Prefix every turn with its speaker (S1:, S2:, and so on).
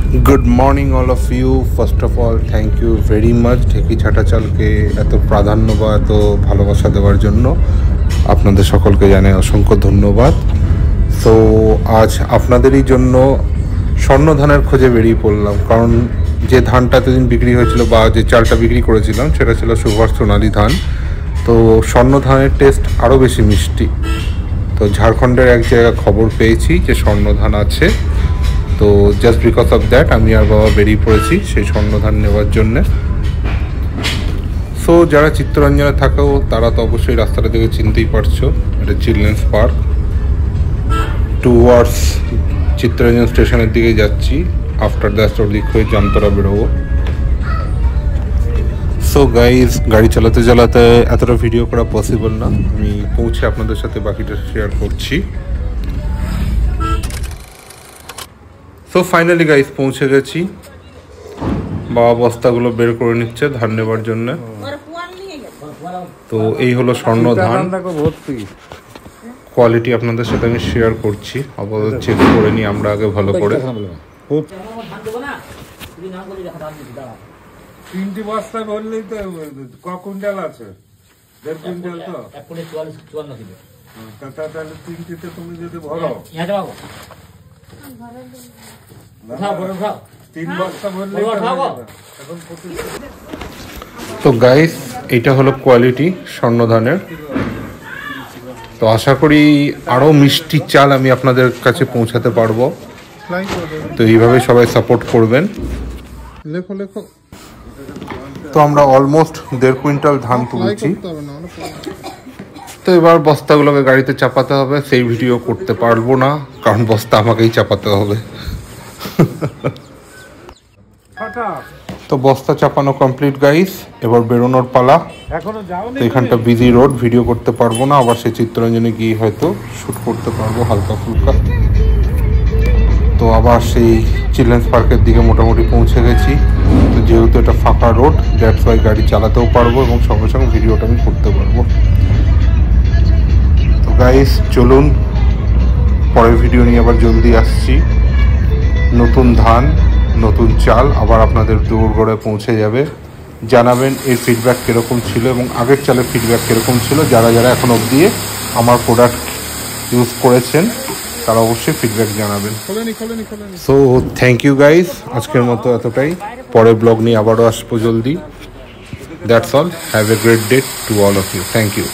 S1: Good morning all of you. First of all thank you very much ঢেকি ছাটা চালকে এত প্রাধান্য বা এত ভালোবাসা দেওয়ার জন্য আপনাদের সকলকে জানাই অসংখ্য ধন্যবাদ। তো আজ আপনাদেরই জন্য স্বর্ণ ধানের খোঁজে বেরিয়ে পড়লাম, কারণ যে ধানটা এতদিন বিক্রি হয়েছিল বা যে চালটা বিক্রি করেছিলাম সেটা ছিল সুভাষ সোনালী ধান। তো স্বর্ণ ধানের টেস্ট আরও বেশি মিষ্টি। তো ঝাড়খণ্ডের এক জায়গায় খবর পেয়েছি যে স্বর্ণ ধান আছে, তো জাস্ট বিকজ অফ দ্যাট আমি আর বাবা বেরিয়ে পড়েছি সেই স্বর্ণ ধান নেওয়ার জন্যে। সো যারা চিত্তরঞ্জনে থাকেও তারা তো অবশ্যই রাস্তাটা দেখে চিনতেই পারছো, এটা চিলড্রেন্স পার্ক। টুয়ার্ডস চিত্তরঞ্জন স্টেশনের দিকে যাচ্ছি। আফটার দ্যাট ওর দিক হয়ে জামতলা বেরোবো। সো গাইজ, গাড়ি চালাতে চালাতে এতটা ভিডিও করা পসিবল না, আমি পৌঁছে আপনাদের সাথে বাকিটা শেয়ার করছি। সো ফাইনালি গাইজ পৌঁছে গেছি। বাবা বস্তাগুলো বের করে নিচ্ছে ধান নেবার জন্য। তো এই হলো স্বর্ণ ধান, কোয়ালিটি আপনাদের সাথে আমি শেয়ার করছি। আপাতত চেক করে নিই আমরা আগে ভালো করে।
S2: তিনটি বস্তা বললেই তো ক কুইন্টাল আছে? 1.5 কুইন্টাল তো 44 কিলো। তাহলে তিনটিতে তুমি যদি ভরো 3 বস্তা ভরলেই এখন।
S1: তো গাইস, এইটা হলো কোয়ালিটি স্বর্ণ ধানের। তো আশা করি আরও মিষ্টি চাল আমি আপনাদের কাছে পৌঁছাতে পারবো। তো এইভাবে সবাই সাপোর্ট করবেন। লেখো লেখো। তো আমরা অলমোস্ট 1.5 কুইন্টাল ধান তুলছি। তো এবার বস্তাগুলোকে গাড়িতে চাপাতে হবে। সেই ভিডিও করতে পারবো না, কারণ বস্তা আমাকেই চাপাতে হবে। তো বস্তা চাপানো কমপ্লিট গাইস, এবার বেরোনোর পালা। তো এখানটা বিজি রোড, ভিডিও করতে পারবো না, আবার সেই চিত্তরঞ্জনে গিয়ে হয়তো শ্যুট করতে পারবো হালকা ফুলকা। তো আবার সেই চিলড্রেন্স পার্কের দিকে মোটামুটি পৌঁছে গেছি। তো যেহেতু এটা ফাঁকা রোড, দ্যাটস ওয়াই গাড়ি চালাতেও পারবো এবং সঙ্গে সঙ্গে ভিডিওটা আমি করতে পারবো। তো গাইস চলুন, পরের ভিডিও নিয়ে আবার জলদি আসছি। নতুন ধান, নতুন চাল আবার আপনাদের দৌড়গড়ে পৌঁছে যাবে। জানাবেন এর ফিডব্যাক কীরকম ছিল এবং আগের চালের ফিডব্যাক কীরকম ছিল। যারা যারা এখন অবধি আমার প্রোডাক্ট ইউজ করেছেন তারা অবশ্যই ফিডব্যাক জানাবেন। সো থ্যাংক ইউ গাইস, আজকের মতো এতটাই। পরের ব্লগ নিয়ে আবারও আসবো জলদি। That's all, have a great day to all of you. Thank you.